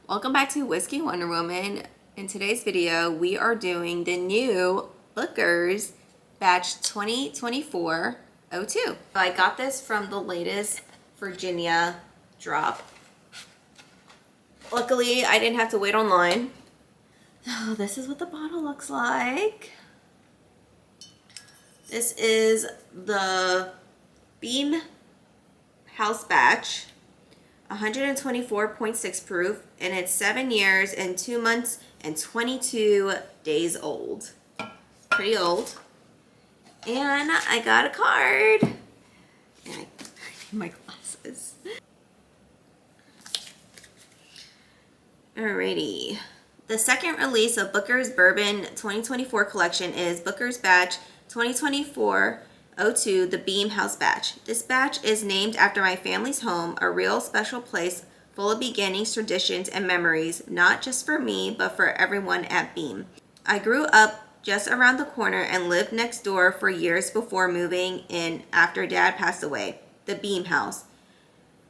Welcome back to Whiskey Wonder Woman. In today's video, we are doing the new Booker's batch 2024-02. I got this from the latest Virginia drop. Luckily, I didn't have to wait online. So this is what the bottle looks like. This is the Beam House batch. 124.6 proof, and it's 7 years and 2 months and 22 days old. Pretty old. And I got a card. And I need my glasses. Alrighty. The second release of Booker's Bourbon 2024 collection is Booker's Batch 2024-02, the Beam House Batch. This batch is named after my family's home, a real special place full of beginnings, traditions, and memories, not just for me, but for everyone at Beam. I grew up just around the corner and lived next door for years before moving in after Dad passed away, the Beam House.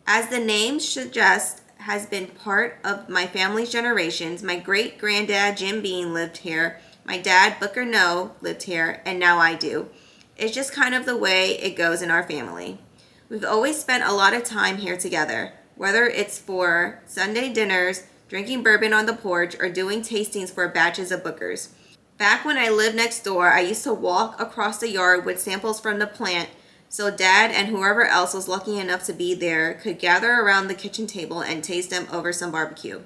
As the name suggests, has been part of my family's generations. My great-granddad, Jim Beam, lived here. My dad, Booker No, lived here, and now I do. It's just kind of the way it goes in our family. We've always spent a lot of time here together, whether it's for Sunday dinners, drinking bourbon on the porch, or doing tastings for batches of Booker's. Back when I lived next door, I used to walk across the yard with samples from the plant so Dad and whoever else was lucky enough to be there could gather around the kitchen table and taste them over some barbecue.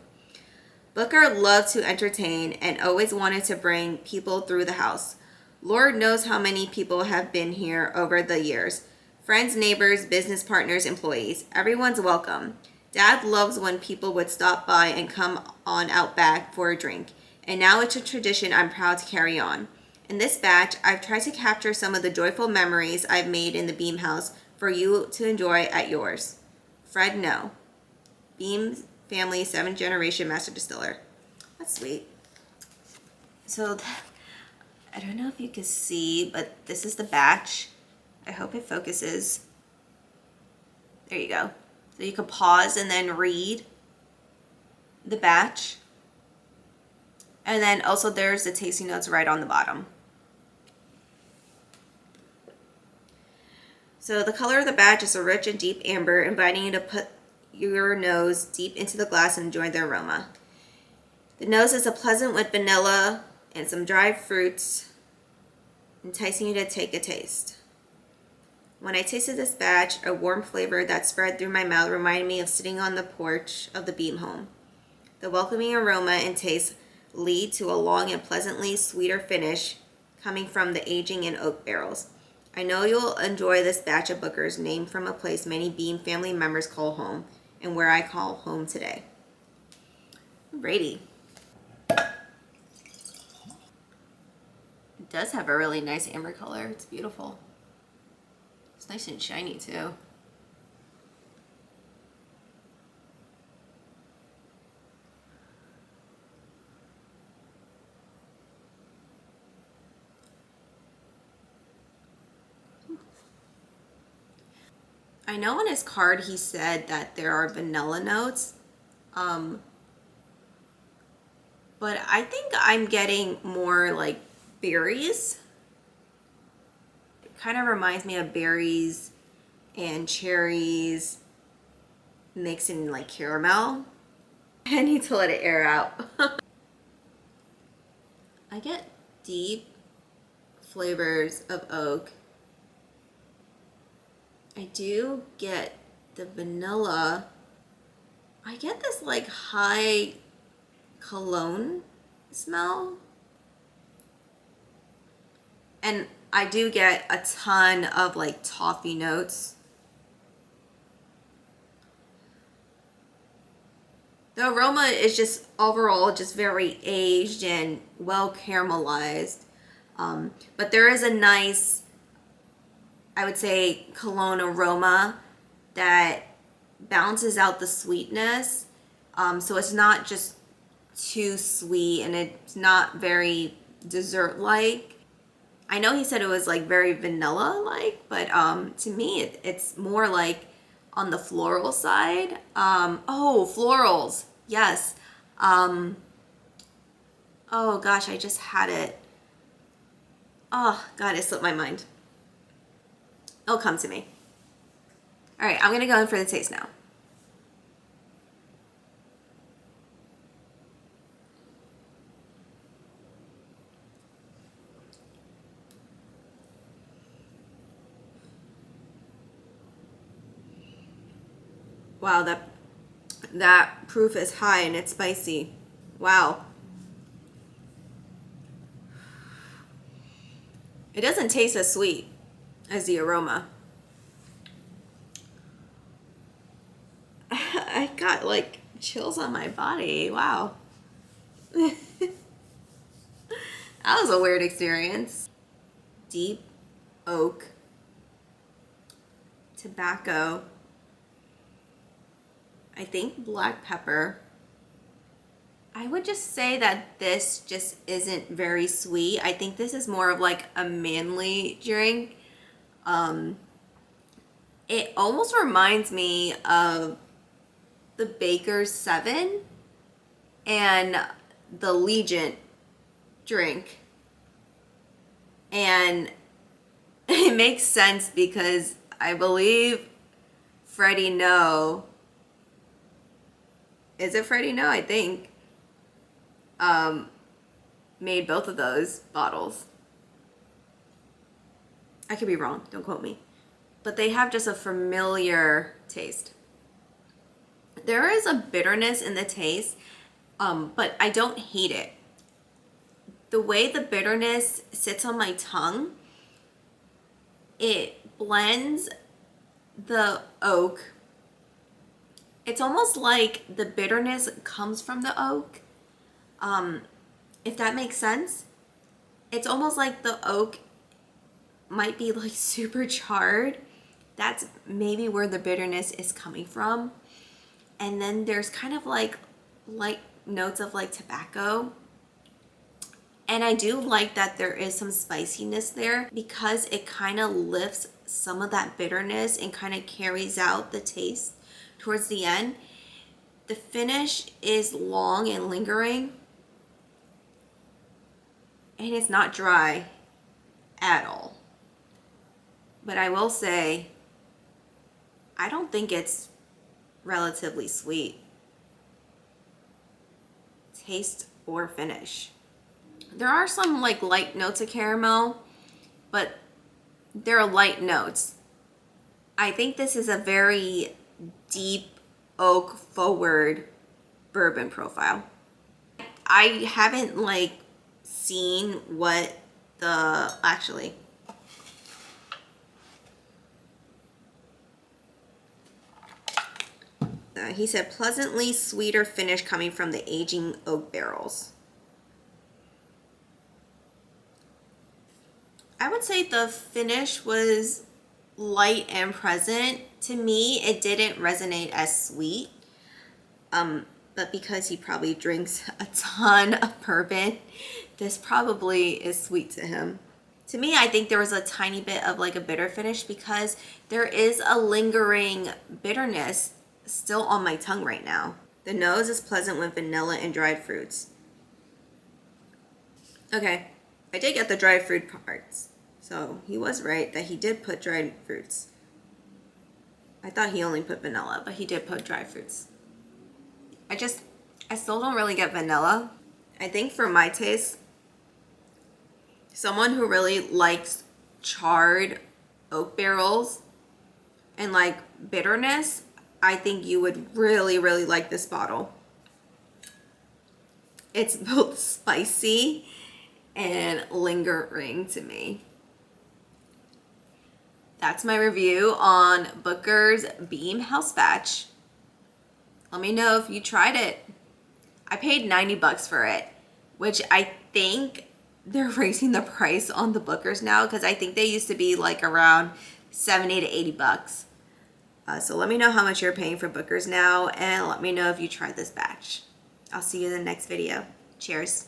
Booker loved to entertain and always wanted to bring people through the house. Lord knows how many people have been here over the years. Friends, neighbors, business partners, employees. Everyone's welcome. Dad loves when people would stop by and come on out back for a drink. And now it's a tradition I'm proud to carry on. In this batch, I've tried to capture some of the joyful memories I've made in the Beam House for you to enjoy at yours. Fred No, Beam family 7th generation master distiller. That's sweet. So I don't know if you can see, but this is the batch. I hope it focuses. There you go. So you can pause and then read the batch. And then also there's the tasting notes right on the bottom. So the color of the batch is a rich and deep amber, inviting you to put your nose deep into the glass and enjoy the aroma. The nose is a pleasant with vanilla and some dried fruits, enticing you to take a taste. When I tasted this batch, a warm flavor that spread through my mouth reminded me of sitting on the porch of the Beam home. The welcoming aroma and taste lead to a long and pleasantly sweeter finish coming from the aging in oak barrels. I know you'll enjoy this batch of Booker's, named from a place many Beam family members call home, and where I call home today. Alrighty. It does have a really nice amber color. It's beautiful. It's nice and shiny too. I know on his card he said that there are vanilla notes, but I think I'm getting more like berries. It kind of reminds me of berries and cherries mixed in like caramel. I need to let it air out. I get deep flavors of oak. I do get the vanilla. I get this like high cologne smell. And I do get a ton of like toffee notes. The aroma is just overall just very aged and well caramelized. But there is a nice, I would say, cologne aroma that balances out the sweetness. So it's not just too sweet and it's not very dessert-like. I know he said it was like very vanilla-like, but to me it's more like on the floral side. Oh, florals. Yes. Oh gosh, I just had it. Oh God, it slipped my mind. It'll come to me. All right, I'm gonna go in for the taste now. Wow, that proof is high and it's spicy. Wow. It doesn't taste as sweet as the aroma. I got like chills on my body. Wow. That was a weird experience. Deep oak, tobacco, I think black pepper. I would just say that this just isn't very sweet. I think this is more of like a manly drink. It almost reminds me of the Baker's 7 and the Legion drink. And it makes sense because I believe Freddie No, is it Freddie No? I think, made both of those bottles. I could be wrong, don't quote me. But they have just a familiar taste. There is a bitterness in the taste, but I don't hate it. The way the bitterness sits on my tongue, it blends the oak. It's almost like the bitterness comes from the oak, if that makes sense. It's almost like the oak might be like super charred. That's maybe where the bitterness is coming from. And then there's kind of like light notes of like tobacco. And I do like that there is some spiciness there because it kind of lifts some of that bitterness and kind of carries out the taste towards the end. The finish is long and lingering, and it's not dry at all. But I will say, I don't think it's relatively sweet, taste or finish. There are some like light notes of caramel, but they're light notes. I think this is a very deep oak forward bourbon profile. I haven't like seen what the actually he said pleasantly sweeter finish coming from the aging oak barrels. I would say the finish was light and present. To me, it didn't resonate as sweet. But because he probably drinks a ton of bourbon, this probably is sweet to him. To me, I think there was a tiny bit of like a bitter finish because there is a lingering bitterness still on my tongue right now. The nose is pleasant with vanilla and dried fruits. Okay, I did get the dried fruit parts. So he was right that he did put dried fruits. I thought he only put vanilla, but he did put dried fruits. I still don't really get vanilla. I think for my taste, someone who really likes charred oak barrels and like bitterness, I think you would really, really like this bottle. It's both spicy and lingering to me. That's my review on Booker's Beam House Batch. Let me know if you tried it. I paid $90 for it, which I think they're raising the price on the Booker's now because I think they used to be like around $70 to $80. So let me know how much you're paying for Booker's now and let me know if you tried this batch. I'll see you in the next video. Cheers.